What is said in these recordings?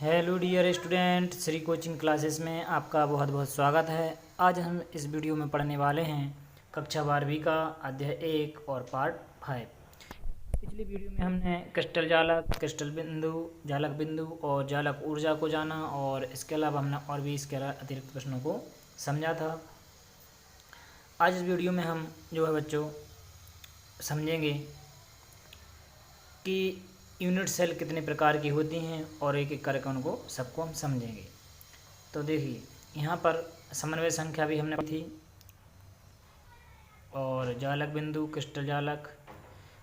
Hello dear student, Shri coaching classes में आपका बहुत बहुत स्वागत है। आज हम इस वीडियो में पढ़ने वाले हैं कक्षा 12वीं का अध्याय 1 और पार्ट 5। पिछली वीडियो में हमने क्रिस्टल जालक, क्रिस्टल बिंदु, जालक बिंदु और जालक ऊर्जा को जाना और इसके अलावा हमने और भी इसके अतिरिक्त प्रश्नों को समझा था। आज इस वीडियो में हम जो है बच्चों समझेंगे कि यूनिट सेल कितने प्रकार की होती हैं और एक एक करके उनको सबको हम समझेंगे। तो देखिए, यहाँ पर समन्वय संख्या भी हमने थी और जालक बिंदु, क्रिस्टल जालक,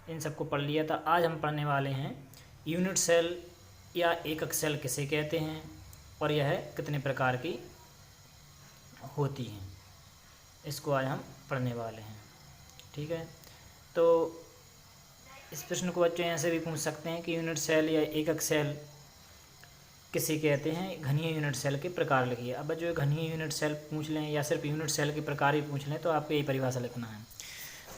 इन सबको पढ़ लिया था। आज हम पढ़ने वाले हैं यूनिट सेल या एकक सेल किसे कहते हैं और यह कितने प्रकार की होती हैं, इसको आज हम पढ़ने वाले हैं। ठीक है, तो इस प्रश्न को बच्चों ऐसे भी पूछ सकते हैं कि यूनिट सेल या एकक सेल किसे कहते हैं, घनीय यूनिट सेल के प्रकार लिखिए। अब बच्चों घनीय यूनिट सेल पूछ लें या सिर्फ यूनिट सेल के प्रकार ही पूछ लें तो आपको यही परिभाषा लिखना है।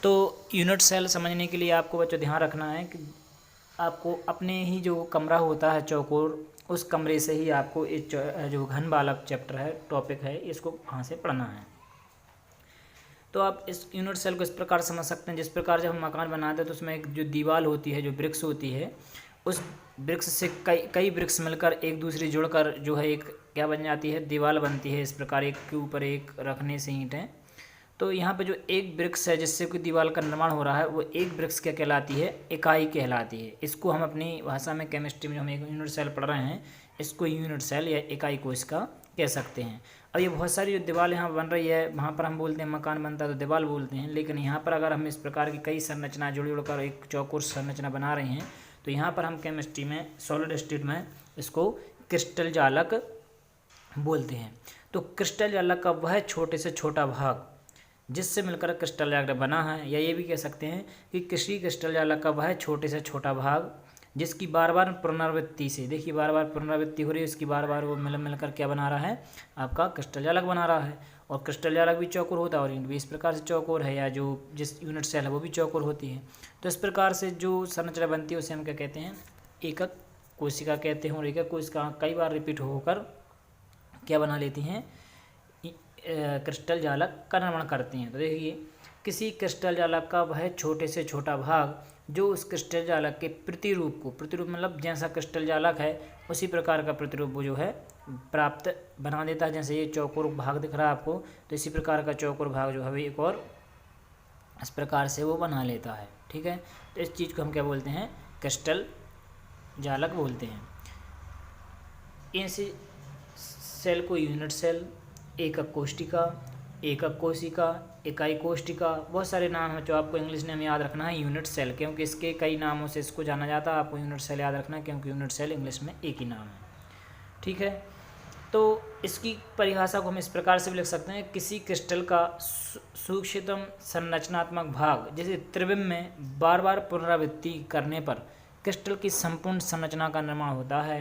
तो यूनिट सेल समझने के लिए आपको बच्चों ध्यान रखना है कि आपको अपने ही जो कमरा होता है चौकोर, उस कमरे से ही आपको इस जो घन बालक चैप्टर है, टॉपिक है, इसको वहाँ से पढ़ना है। तो आप इस यूनिट सेल को इस प्रकार समझ सकते हैं, जिस प्रकार जब हम मकान बनाते हैं तो उसमें एक जो दीवार होती है, जो ब्रिक्स होती है, उस ब्रिक्स से कई ब्रिक्स मिलकर एक दूसरे जुड़कर जो है एक क्या बन जाती है, दीवार बनती है। इस प्रकार एक के ऊपर एक रखने से ईंटें। तो यहाँ पे जो एक ब्रिक्स है जिससे कोई दीवार का निर्माण हो रहा है, वो एक ब्रिक्स क्या कहलाती है, इकाई कहलाती है। इसको हम अपनी भाषा में केमिस्ट्री में हम एक यूनिट सेल पढ़ रहे हैं, इसको यूनिट सेल या इकाई कोश का कह सकते हैं। अब ये बहुत सारी जो दीवार यहाँ बन रही है, वहाँ पर हम बोलते हैं मकान बनता है तो दीवार बोलते हैं, लेकिन यहाँ पर अगर हम इस प्रकार की कई संरचना जुड़कर एक चौकोर संरचना बना रहे हैं तो यहाँ पर हम केमिस्ट्री में सॉलिड स्टेट में इसको क्रिस्टल जालक बोलते हैं। तो क्रिस्टल जालक का वह छोटे से छोटा भाग जिससे मिलकर क्रिस्टल जालक बना है, या ये भी कह सकते हैं कि किसी क्रिस्टल जालक का वह छोटे से छोटा भाग जिसकी बार बार पुनरावृत्ति से, देखिए बार बार पुनरावृत्ति हो रही है, इसकी बार बार वो मिलकर क्या बना रहा है, आपका क्रिस्टल जालक बना रहा है। और क्रिस्टल जालक भी चौकोर होता है और यूनिट भी इस प्रकार से चौकोर है, या जो जिस यूनिट सेल है वो भी चौकोर होती है। तो इस प्रकार से जो संरचना बनती है उसे हम क्या कहते हैं, एकक कोशिका कहते हैं। और एकक कोशिका कई बार रिपीट होकर क्या बना लेती हैं, क्रिस्टल जालक का निर्माण करती हैं। तो देखिए, किसी क्रिस्टल जालक का वह छोटे से छोटा भाग जो उस क्रिस्टल जालक के प्रतिरूप को, प्रतिरूप मतलब जैसा क्रिस्टल जालक है उसी प्रकार का प्रतिरूप वो जो है प्राप्त बना देता है। जैसे ये चौकोर भाग दिख रहा है आपको, तो इसी प्रकार का चौकोर भाग जो है एक और इस प्रकार से वो बना लेता है। ठीक है, तो इस चीज़ को हम क्या बोलते हैं, क्रिस्टल जालक बोलते हैं। इसी सेल को यूनिट सेल, एकक कोशिका, एकक कोशिका, इकाई कोशिका, बहुत सारे नाम हैं जो आपको इंग्लिश नेम याद रखना है यूनिट सेल, क्योंकि इसके कई नामों से इसको जाना जाता है। आपको यूनिट सेल याद रखना है क्योंकि यूनिट सेल इंग्लिश में एक ही नाम है। ठीक है, तो इसकी परिभाषा को हम इस प्रकार से भी लिख सकते हैं, किसी क्रिस्टल का सूक्ष्मतम संरचनात्मक भाग जैसे त्रिविम में बार बार पुनरावृत्ति करने पर क्रिस्टल की संपूर्ण संरचना का निर्माण होता है,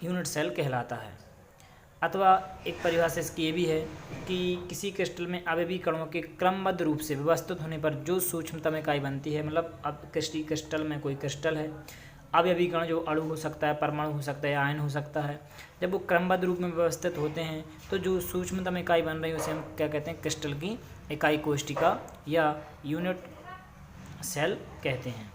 यूनिट सेल कहलाता है। अथवा एक परिभाषा इसकी ये भी है कि किसी क्रिस्टल में अवयवी कणों के क्रमबद्ध रूप से व्यवस्थित होने पर जो सूक्ष्मतम इकाई बनती है, मतलब अब किसी क्रिस्टल में कोई क्रिस्टल है, अवयवी कण जो अणु हो सकता है, परमाणु हो सकता है, आयन हो सकता है, जब वो क्रमबद्ध रूप में व्यवस्थित होते हैं तो जो सूक्ष्मतम इकाई बन रही है उसे हम क्या कहते हैं, क्रिस्टल की इकाई कोशिका या यूनिट सेल कहते हैं।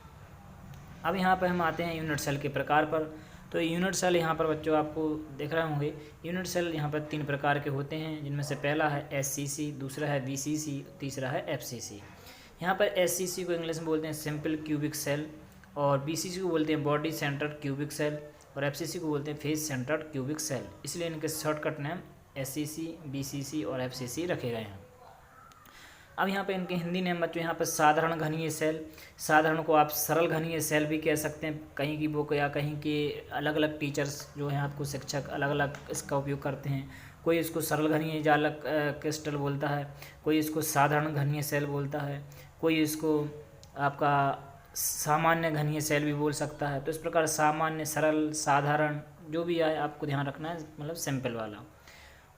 अब यहाँ पर हम आते हैं यूनिट सेल के प्रकार पर। तो यूनिट सेल यहाँ पर बच्चों आपको दिख रहे होंगे, यूनिट सेल यहाँ पर 3 प्रकार के होते हैं, जिनमें से पहला है SCC, दूसरा है VCC, तीसरा है FCC। यहाँ पर SCC को इंग्लिश में बोलते हैं सिंपल क्यूबिक सेल, और VCC को बोलते हैं बॉडी सेंटर्ड क्यूबिक सेल, और FCC को बोलते हैं फेस सेंटर्ड क्यूबिक सेल। इसलिए इनके शॉर्टकट नेम SCC, VCC और FCC रखे गए हैं। अब यहाँ पे इनके हिंदी नेम बच्चों, यहाँ पे साधारण घनीय सेल, साधारण को आप सरल घनीय सेल भी कह सकते हैं। कहीं की बुक या कहीं के अलग अलग टीचर्स जो हैं आपको शिक्षक अलग अलग इसका उपयोग करते हैं। कोई इसको सरल घनीय जालक क्रिस्टल बोलता है, कोई इसको साधारण घनीय सेल बोलता है, कोई इसको आपका सामान्य घनीय सेल भी बोल सकता है। तो इस प्रकार सामान्य, सरल, साधारण जो भी आए आपको ध्यान रखना है, मतलब सिंपल वाला।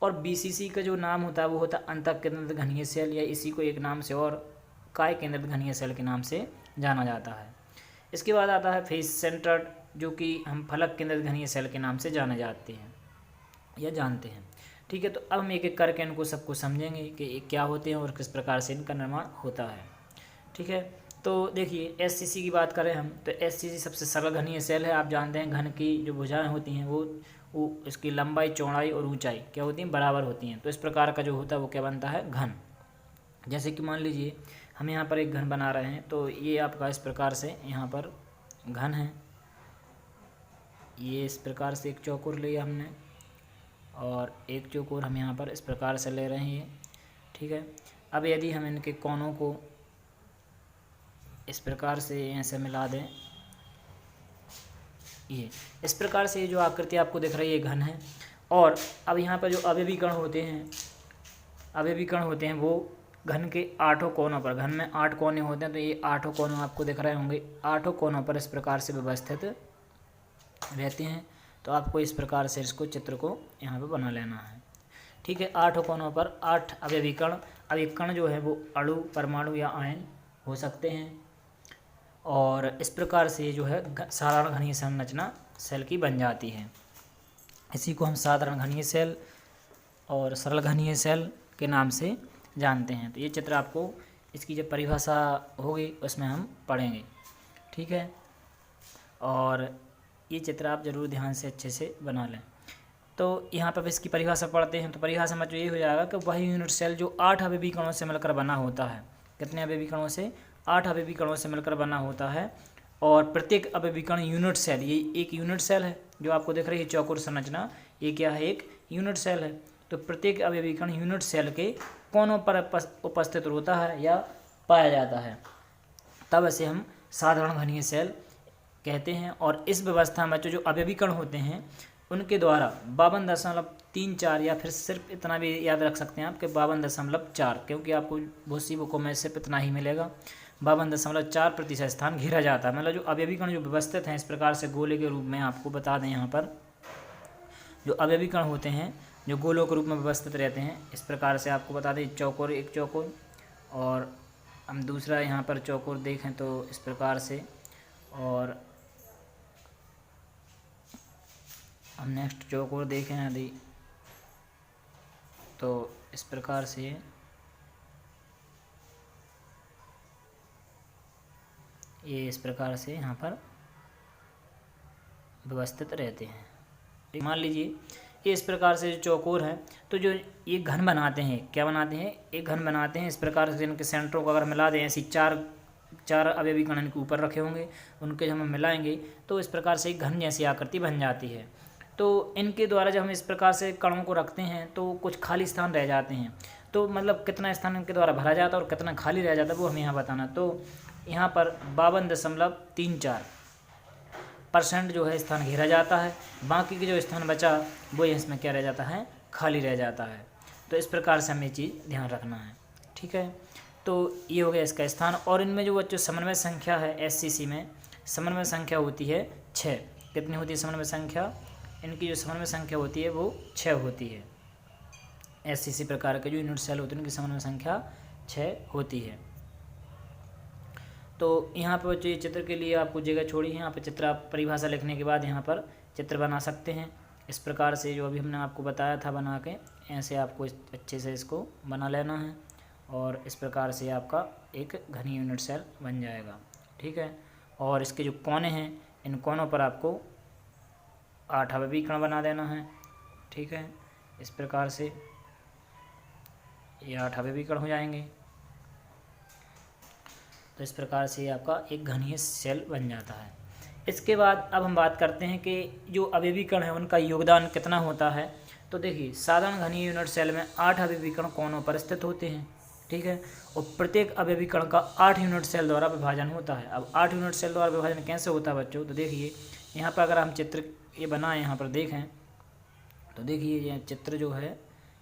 और BCC का जो नाम होता है वो होता है अंतःकेंद्रित घनीय सेल, या इसी को एक नाम से और काय केंद्रित घनीय सेल के नाम से जाना जाता है। इसके बाद आता है फेस सेंटर्ड जो कि हम फलक केंद्रित घनीय सेल के नाम से जाने जाते हैं या जानते हैं। ठीक है, तो अब हम एक एक करके इनको सबको समझेंगे कि ये क्या होते हैं और किस प्रकार से इनका निर्माण होता है। ठीक है, तो देखिए एससीसी की बात करें हम, तो एससीसी सबसे सरल घनीय सेल है। आप जानते हैं घन की जो भुजाएं होती हैं वो इसकी लंबाई, चौड़ाई और ऊंचाई क्या होती हैं, बराबर होती हैं। तो इस प्रकार का जो होता है वो क्या बनता है, घन। जैसे कि मान लीजिए हम यहाँ पर एक घन बना रहे हैं, तो ये आपका इस प्रकार से यहाँ पर घन है। ये इस प्रकार से एक चौकोर लिया हमने और एक चौकोर हम यहाँ पर इस प्रकार से ले रहे हैं ये। ठीक है, अब यदि हम इनके कोनों को इस प्रकार से ऐसे मिला दें, ये इस प्रकार से ये जो आकृति आपको दिख रही है घन है। और अब यहाँ पर जो अवयवी कण होते हैं वो घन के 8 कोनों पर, घन में 8 कोने होते हैं, तो ये 8 कोनों आपको दिख रहे होंगे, 8 कोनों पर इस प्रकार से व्यवस्थित रहते हैं। तो आपको इस प्रकार से इसको चित्र को यहाँ पे बना लेना है। ठीक है, 8 कोनों पर 8 अवयवी कण। अब एक कण जो है वो अणु, परमाणु या आयन हो सकते हैं और इस प्रकार से जो है साधारण घनीय संरचना सेल की बन जाती है। इसी को हम साधारण घनीय सेल और सरल घनीय सेल के नाम से जानते हैं। तो ये चित्र आपको इसकी जब परिभाषा होगी उसमें हम पढ़ेंगे। ठीक है, और ये चित्र आप ज़रूर ध्यान से अच्छे से बना लें। तो यहाँ पर इसकी परिभाषा पढ़ते हैं, तो परिभाषा में जो ये हो जाएगा कि वही यूनिट सेल जो 8 अवयवी कणों से मिलकर बना होता है। कितने अवयवी कणों से, 8 अवयवी कणों से मिलकर बना होता है। और प्रत्येक अवयवी कण यूनिट सेल, ये एक यूनिट सेल है जो आपको दिख रही है चौकोर संरचना, ये क्या है, एक यूनिट सेल है। तो प्रत्येक अवयवी कण यूनिट सेल के कोनों पर उपस्थित होता है या पाया जाता है, तब इसे हम साधारण घनीय सेल कहते हैं। और इस व्यवस्था में जो अवयवी कण होते हैं उनके द्वारा 52.34 या फिर सिर्फ इतना भी याद रख सकते हैं आप कि 52.4, क्योंकि आपको बहुत सी बुकों में सिर्फ इतना ही मिलेगा, 52.4% स्थान घेरा जाता है। मतलब जो अवयवी कण जो व्यवस्थित हैं इस प्रकार से गोले के रूप में, आपको बता दें यहाँ पर जो अवयवी कण होते हैं जो गोलों के रूप में व्यवस्थित रहते हैं, इस प्रकार से आपको बता दें चौकोर, एक चौकोर, और हम दूसरा यहाँ पर चौकोर देखें तो इस प्रकार से, और हम नेक्स्ट चौकोर देखें यदि तो इस प्रकार से ये इस प्रकार से यहाँ पर व्यवस्थित रहते हैं। मान लीजिए ये इस प्रकार से जो चौकोर है, तो जो ये घन बनाते हैं, क्या बनाते हैं, एक घन बनाते हैं इस प्रकार से। इनके सेंटरों को अगर मिला दें, ऐसी चार अवयवी कण इनके ऊपर रखे होंगे, उनके हम मिलाएंगे तो इस प्रकार से एक घन जैसी आकृति बन जाती है। तो इनके द्वारा जब हम इस प्रकार से कणों को रखते हैं तो कुछ खाली स्थान रह जाते हैं। तो मतलब कितना स्थान इनके द्वारा भरा जाता है और कितना खाली रह जाता है वो हमें यहाँ बताना। तो यहाँ पर 52.34% जो है स्थान घेरा जाता है, बाकी के जो स्थान बचा वो इसमें क्या रह जाता है, खाली रह जाता है। तो इस प्रकार से हमें ये चीज़ ध्यान रखना है। ठीक है, तो ये हो गया इसका स्थान। और इनमें जो बच्चों समन्वय संख्या है, एससीसी में समन्वय संख्या होती है 6। कितनी होती है समन्वय संख्या, इनकी जो समन्वय संख्या होती है वो 6 होती है। एससीसी प्रकार के जो यूनिट सेल होते हैं उनकी समन्वय संख्या 6 होती है। तो यहाँ पर बच्चों ये चित्र के लिए आपको जगह छोड़ी है, यहाँ पर चित्र आप परिभाषा लिखने के बाद यहाँ पर चित्र बना सकते हैं। इस प्रकार से जो अभी हमने आपको बताया था बना के, ऐसे आपको अच्छे से इसको बना लेना है और इस प्रकार से आपका एक घनी यूनिट सेल बन जाएगा। ठीक है, और इसके जो कोने हैं, इन कोनों पर आपको 8 अवयवी कण बना देना है। ठीक है, इस प्रकार से ये 8 अवयवी कण हो जाएंगे। तो इस प्रकार से आपका एक घनीय सेल बन जाता है। इसके बाद अब हम बात करते हैं कि जो अवयवी कण है उनका योगदान कितना होता है। तो देखिए साधारण घनीय यूनिट सेल में 8 अवयवी कण कोनों पर स्थित होते हैं। ठीक है, और प्रत्येक अवयवी कण का 8 यूनिट सेल द्वारा विभाजन होता है। अब 8 यूनिट सेल द्वारा विभाजन कैसे होता है बच्चों, तो देखिए यहाँ पर अगर हम चित्र ये बनाएं, यहाँ पर देखें तो देखिए ये चित्र जो है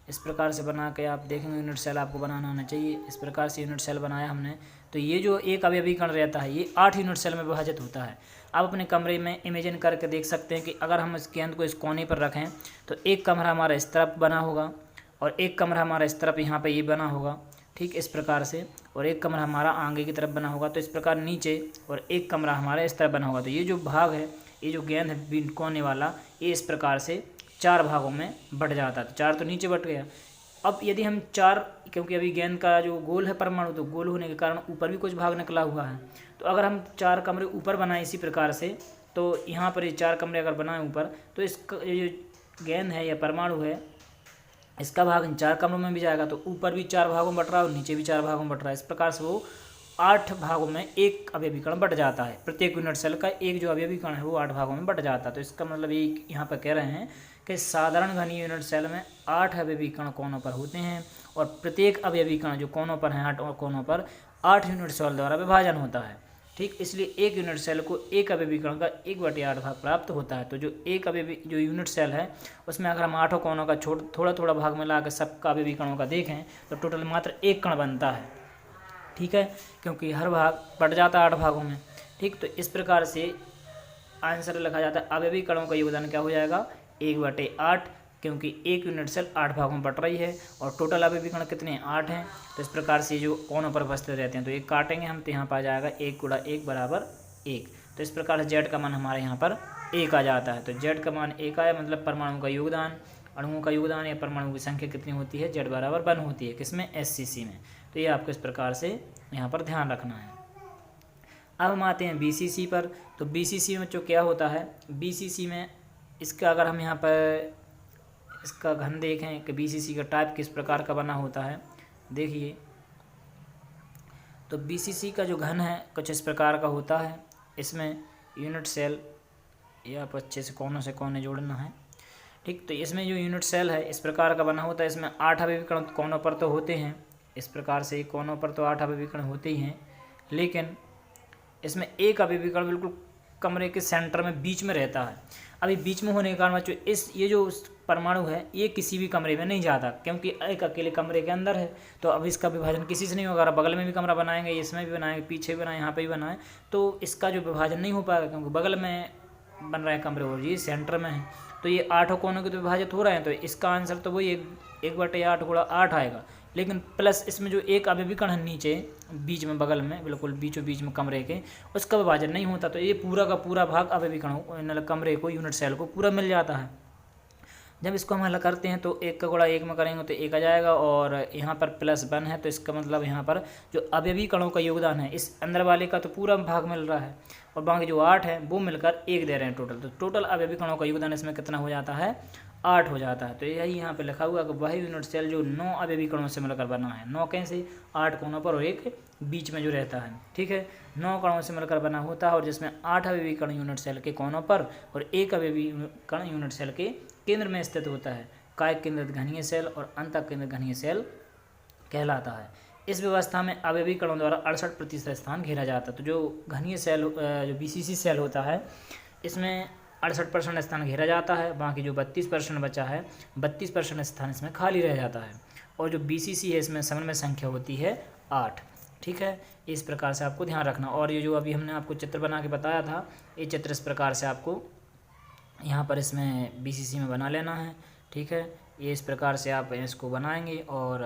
इस प्रकार से बना के आप देखेंगे यूनिट सेल आपको बनाना आना चाहिए। इस प्रकार से यूनिट सेल बनाया हमने, तो ये जो एक अवयवी कण रहता है ये 8 यूनिट सेल में विभाजित होता है। आप अपने कमरे में इमेजिन करके देख सकते हैं कि अगर हम इस गेंद को इस कोने पर रखें तो एक कमरा हमारा इस तरफ बना होगा और एक कमरा हमारा इस तरफ यहाँ पर ये बना होगा। ठीक, इस प्रकार से, और एक कमरा हमारा आगे की तरफ बना होगा। तो इस प्रकार नीचे और एक कमरा हमारा इस तरफ बना होगा। तो ये जो भाग है ये जो गेंद है कोने वाला, ये इस प्रकार से 4 भागों में बट जाता है। तो 4 तो नीचे बट गया। अब यदि हम 4, क्योंकि अभी गेंद का जो गोल है परमाणु, तो गोल होने के कारण ऊपर भी कुछ भाग निकला हुआ है। तो अगर हम 4 कमरे ऊपर बनाएं इसी प्रकार से, तो यहाँ पर ये 4 कमरे अगर बनाएं ऊपर, तो इसका ये जो गेंद है या परमाणु है, इसका भाग इन 4 कमरों में भी जाएगा। तो ऊपर भी 4 भागों में बट रहा है और नीचे भी 4 भागों में बट रहा है। इस प्रकार से वो 8 भागों में एक अवयवी कण बट जाता है। प्रत्येक यूनिट सेल का एक जो अवयवी कण है वो 8 भागों में बट जाता है। तो इसका मतलब ये यहाँ पर कह रहे हैं कि साधारण घनीय यूनिट सेल में 8 अवयवी कण कोनों पर होते हैं और प्रत्येक अवयवी कण जो कोनों पर हैं 8 कोनों पर 8 यूनिट सेल द्वारा विभाजन होता है। ठीक, इसलिए एक यूनिट सेल को एक अवयवी कण का 1/8 भाग प्राप्त होता है। तो जो एक अवयवी जो यूनिट सेल है उसमें अगर हम 8 कोनों का थोड़ा थोड़ा भाग में ला कर सबका अवयवी कणों का देखें तो टोटल मात्र 1 कण बनता है। ठीक है, क्योंकि हर भाग बट जाता है 8 भागों में। ठीक, तो इस प्रकार से आंसर लिखा जाता है अवयवी कणों का योगदान क्या हो जाएगा 1/8, क्योंकि एक यूनिट सेल 8 भागों में बट रही है और टोटल अवयवी कण कितने 8 हैं। तो इस प्रकार से जो कोनों पर उपस्थित रहते हैं तो एक काटेंगे हम, तो यहाँ पर आ जाएगा 1 × 1 = 1। तो इस प्रकार से जेड का मान हमारे यहाँ पर 1 आ जाता है। तो जेड का मान 1 आया, मतलब परमाणु का योगदान, अणुओं का योगदान या परमाणु की संख्या कितनी होती है, जेड = 1 होती है। किसमें, SCC में। तो ये आपको इस प्रकार से यहाँ पर ध्यान रखना है। अब हम आते हैं BCC पर। तो BCC में जो क्या होता है, BCC में इसका अगर हम यहाँ पर इसका घन देखें कि BCC का टाइप किस प्रकार का बना होता है, देखिए। तो BCC का जो घन है कुछ इस प्रकार का होता है। इसमें यूनिट सेल, ये आप अच्छे से कोने जोड़ना है। ठीक, तो इसमें जो यूनिट सेल है इस प्रकार का बना होता है। इसमें 8 अवयवी कण कोनों पर तो होते हैं, इस प्रकार से कोनों पर तो 8 अवयवी कण होते ही हैं, लेकिन इसमें एक अवयवी कण बिल्कुल कमरे के सेंटर में बीच में रहता है। अभी बीच में होने के कारण बच्चों ये जो परमाणु है ये किसी भी कमरे में नहीं जाता, क्योंकि एक अकेले कमरे के अंदर है। तो अब इसका विभाजन किसी से नहीं होगा। बगल में भी कमरा बनाएंगे, इसमें भी बनाएंगे, पीछे भी बनाएं, यहाँ पे भी बनाएं, तो इसका जो विभाजन नहीं हो पाएगा, क्योंकि बगल में बन रहे हैं कमरे और ये सेंटर में है। तो ये 8 कोनों के तो विभाजित हो रहे हैं। तो इसका आंसर तो वही 1/8 × 8 आएगा। लेकिन प्लस इसमें जो एक अवयवी कण है नीचे बीच में, बगल में बिल्कुल बीचों बीच में कमरे के, उसका विभाजन नहीं होता। तो ये पूरा का पूरा भाग अवयवी कणों कमरे को, यूनिट सेल को पूरा मिल जाता है। जब इसको हम हल करते हैं तो 1 का गुणा 1 में करेंगे तो 1 आ जाएगा और यहाँ पर +1 है। तो इसका मतलब यहाँ पर जो अवयवी कणों का योगदान है इस अंदर वाले का तो पूरा भाग मिल रहा है और बाकी जो 8 है वो मिलकर 1 दे रहे हैं टोटल। तो टोटल अवयवी कणों का योगदान इसमें कितना हो जाता है, 8 हो जाता है। तो यही यहाँ पे लिखा हुआ कि वही यूनिट सेल जो 9 अवयवी कणों से मिलकर बना है। 9 कैसे, 8 कोनों पर और एक बीच में जो रहता है। ठीक है, 9 कणों से मिलकर बना होता है और जिसमें 8 अवयवी कण यूनिट सेल के कोनों पर और एक अवयवी कण यूनिट सेल के केंद्र में स्थित होता है। कायिक केंद्रित घनीय सेल और अंतः केंद्रित घनीय सेल कहलाता है। इस व्यवस्था में अवयवी कणों द्वारा 68% स्थान घेरा जाता है। तो जो घनीय सेल, जो BCC सेल होता है, इसमें 68% स्थान घेरा जाता है। बाकी जो 32% बचा है, 32% स्थान इसमें खाली रह जाता है। और जो BCC है इसमें समन्वय संख्या होती है 8। ठीक है, इस प्रकार से आपको ध्यान रखना। और ये जो अभी हमने आपको चित्र बना के बताया था, ये चित्र इस प्रकार से आपको यहाँ पर इसमें BCC में बना लेना है। ठीक है, ये इस प्रकार से आप इसको बनाएंगे और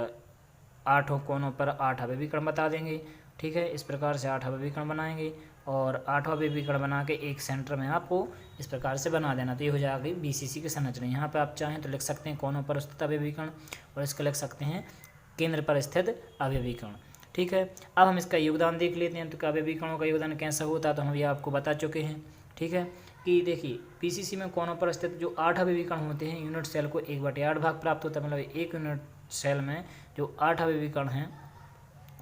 8 कोनों पर 8 अवयवी कण बता देंगे। ठीक है, इस प्रकार से 8 अवयवी कण बनाएंगे और 8 अवयवी कण बना के एक सेंटर में आपको इस प्रकार से बना देना। तो ये हो जाएगी BCC की संरचना। यहाँ पे आप चाहें तो लिख सकते हैं कोनों पर स्थित अवयवी कण और इसको लिख सकते हैं केंद्र पर स्थित अवयवी कण। ठीक है, अब हम इसका योगदान देख लेते हैं। तो अवयवी कणों का योगदान कैसा होता है तो हम ये आपको बता चुके हैं। ठीक है, कि देखिए BCC में कोनों पर स्थित जो 8 अवयवी कण होते हैं, यूनिट सेल को 1/8 भाग प्राप्त होता है। मतलब एक यूनिट सेल में जो 8 अवयवी कण हैं,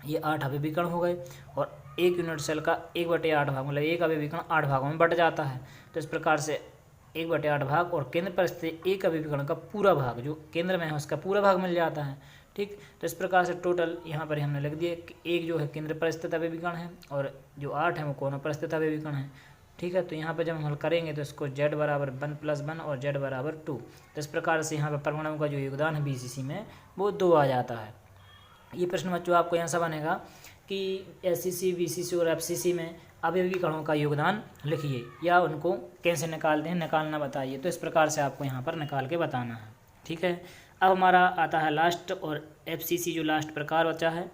ये 8 अवयवी कण हो गए और एक यूनिट सेल का 1/8 भाग, मतलब एक अवयवी कण 8 भागों में बट जाता है। तो इस प्रकार से 1/8 भाग और केंद्र पर स्थित एक अवयवी कण का पूरा भाग, जो केंद्र में है उसका पूरा भाग मिल जाता है। ठीक, तो इस प्रकार से टोटल यहाँ पर हमने लिख दिया कि एक जो है केंद्र पर स्थित अवयवी कण है और जो 8 है वो कोनों पर स्थित अवयवी कण है। ठीक है, तो यहाँ पर जब हम हल करेंगे तो इसको Z = 1 + 1 और Z = 2। तो इस प्रकार से यहाँ पर परमाणु का जो योगदान है BCC में वो 2 आ जाता है। ये प्रश्न बच्चों आपको यहाँ से बनेगा कि SCC, BCC और FCC में अवयवी कणों का योगदान लिखिए या उनको कैसे निकालते हैं, निकालना बताइए। तो इस प्रकार से आपको यहाँ पर निकाल के बताना है। ठीक है, अब हमारा आता है लास्ट और FCC जो लास्ट प्रकार बचा है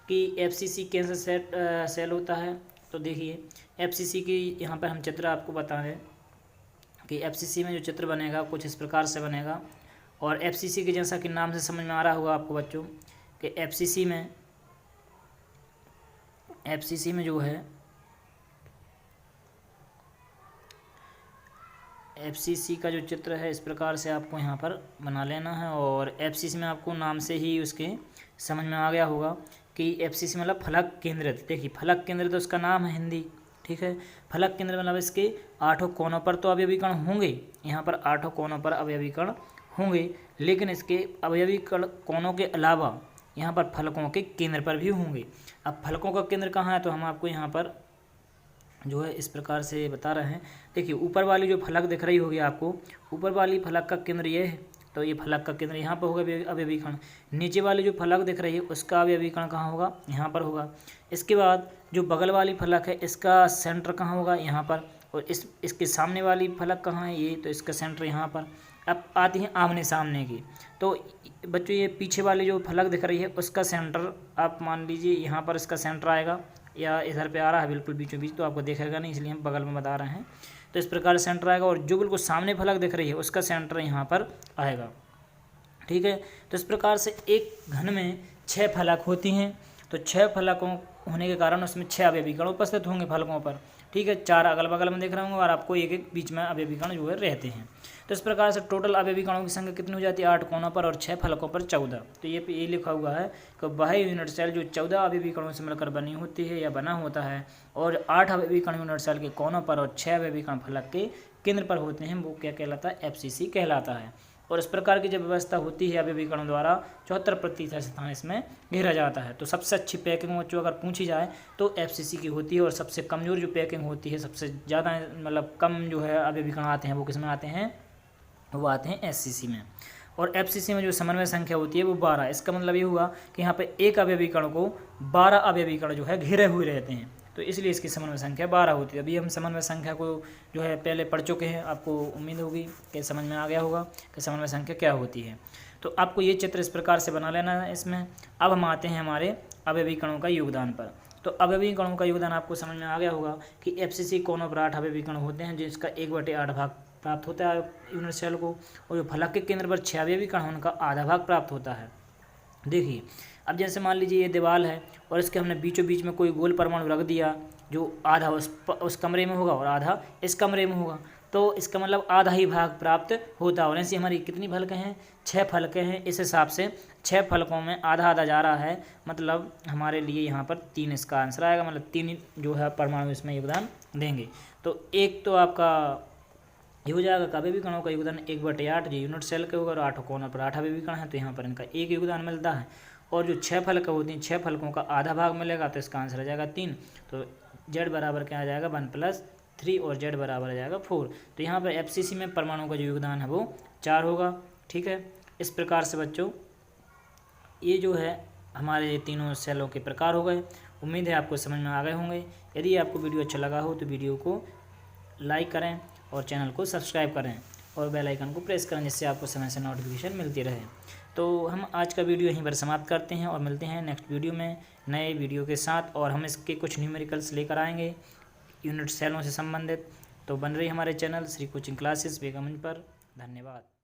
कि FCC कैंसर सेल होता है। तो देखिए FCC की यहाँ पर हम चित्र आपको बता दें कि एफसीसी में जो चित्र बनेगा कुछ इस प्रकार से बनेगा। और एफसीसी के जैसा कि नाम से समझ में आ रहा होगा आपको बच्चों कि एफसीसी में जो है एफसीसी का जो चित्र है इस प्रकार से आपको यहाँ पर बना लेना है। और एफसीसी में आपको नाम से ही उसके समझ में आ गया होगा कि एफसीसी मतलब फलक केंद्रित। देखिए फलक केंद्रित तो उसका नाम है हिंदी, ठीक है। फलक केंद्रित मतलब इसके 8 कोनों पर तो अवयवी कण होंगे, यहाँ पर 8 कोनों पर अवयवी कण होंगे, लेकिन इसके अवयवी कोनों के अलावा यहाँ पर फलकों के केंद्र पर भी होंगे। अब फलकों का केंद्र कहाँ है तो हम आपको यहाँ पर जो है इस प्रकार से बता रहे हैं। देखिए ऊपर वाली जो फलक दिख रही होगी आपको, ऊपर वाली फलक का केंद्र ये है, तो ये फलक का केंद्र यहाँ पर होगा अवयवी कण। नीचे वाली जो फलक दिख रही है उसका अवयवी कण कहाँ होगा, यहाँ पर होगा। इसके बाद जो बगल वाली फलक है इसका सेंटर कहाँ होगा, यहाँ पर। और इसके सामने वाली फलक कहाँ है, ये, तो इसका सेंटर यहाँ पर। अब आती है आमने सामने की, तो बच्चों ये पीछे वाली जो फलक दिख रही है उसका सेंटर आप मान लीजिए यहाँ पर इसका सेंटर आएगा, या इधर पे आ रहा है बिल्कुल बीचों बीच, तो आपको देखेगा नहीं इसलिए हम बगल में बता रहे हैं। तो इस प्रकार सेंटर आएगा, और जो बिल्कुल सामने फलक दिख रही है उसका सेंटर यहाँ पर आएगा, ठीक है। तो इस प्रकार से एक घन में 6 फलक होती हैं, तो 6 फलकों होने के कारण उसमें 6 अवयवी कण उपस्थित होंगे फलकों पर, ठीक है। 4 अगल बगल में दिख रहे होंगे और आपको एक एक बीच में अवयवी कण जो है रहते हैं। तो इस प्रकार से टोटल अवयवी कणों की संख्या कितनी हो जाती है, 8 कोनों पर और 6 फलकों पर 14। तो ये लिखा हुआ है कि वह यूनिट सेल जो 14 अवयवी कणों से मिलकर बनी होती है या बना होता है, और 8 अवयवी कण यूनिट सेल के कोनों पर और 6 अवयवी कण फलक के केंद्र पर होते हैं, वो क्या कहलाता है, एफसीसी कहलाता है। और इस प्रकार की जब व्यवस्था होती है अवयवी कणों द्वारा 74% स्थान इसमें घेरा जाता है। तो सबसे अच्छी पैकिंग बच्चों अगर पूछी जाए तो एफसीसी की होती है, और सबसे कमज़ोर जो पैकिंग होती है, सबसे ज़्यादा मतलब कम जो है अवयवी कण आते हैं वो किस में आते हैं, वो आते हैं एफसीसी में। और एफसीसी में जो समन्वय संख्या होती है वो 12। इसका मतलब ये हुआ कि यहाँ पे एक अवयवी कण को 12 अवयवी कण जो है घेरे हुए रहते हैं, तो इसलिए इसकी समन्वय संख्या 12 होती है। अभी हम समन्वय संख्या को जो है पहले पढ़ चुके हैं, आपको उम्मीद होगी कि समझ में आ गया होगा कि समन्वय संख्या क्या होती है। तो आपको ये चित्र इस प्रकार से बना लेना है इसमें। अब हम आते हैं हमारे अवयवी कणों का योगदान पर। तो अवयवी कणों का योगदान आपको समझ में आ गया होगा कि एफसीसी कोनों पर 8 अवयवी कण होते हैं, जिसका 1/8 भाग प्राप्त होता है यूनिट सेल को, और जो फलक के केंद्र पर 6 अवयवी कण उनका आधा भाग प्राप्त होता है। देखिए अब जैसे मान लीजिए ये दीवार है और इसके हमने बीचों बीच में कोई गोल परमाणु रख दिया, जो आधा उस कमरे में होगा और आधा इस कमरे में होगा, तो इसका मतलब आधा ही भाग प्राप्त होता है। और ऐसी हमारी कितनी फलकें हैं, 6 फलकें हैं। इस हिसाब से 6 फलकों में आधा आधा जा रहा है, मतलब हमारे लिए यहाँ पर 3 इसका आंसर आएगा, मतलब 3 जो है परमाणु इसमें योगदान देंगे। तो एक तो आपका ये हो जाएगा अवयवी कणों का योगदान 1/8 जो यूनिट सेल के होगा, और 8 कोनों पर 8 अवयवी कण है, तो यहाँ पर इनका 1 योगदान मिलता है। और जो 6 फलक होती हैं, 6 फलकों का आधा भाग मिलेगा, तो इसका आंसर आ जाएगा 3। तो z बराबर क्या आ जाएगा 1+3, और z बराबर आ जाएगा 4। तो यहाँ पर एफसीसी में परमाणु का जो योगदान है वो 4 होगा, ठीक है। इस प्रकार से बच्चों ये जो है हमारे तीनों सेलों के प्रकार हो गए। उम्मीद है आपको समझ में आ गए होंगे। यदि आपको वीडियो अच्छा लगा हो तो वीडियो को लाइक करें और चैनल को सब्सक्राइब करें और बेल आइकन को प्रेस करें, जिससे आपको समय से नोटिफिकेशन मिलती रहे। तो हम आज का वीडियो यहीं पर समाप्त करते हैं और मिलते हैं नेक्स्ट वीडियो में नए वीडियो के साथ, और हम इसके कुछ न्यूमेरिकल्स लेकर आएंगे यूनिट सेलों से संबंधित। तो बन रही हमारे channel Shri coaching classes Begumganj पर। धन्यवाद।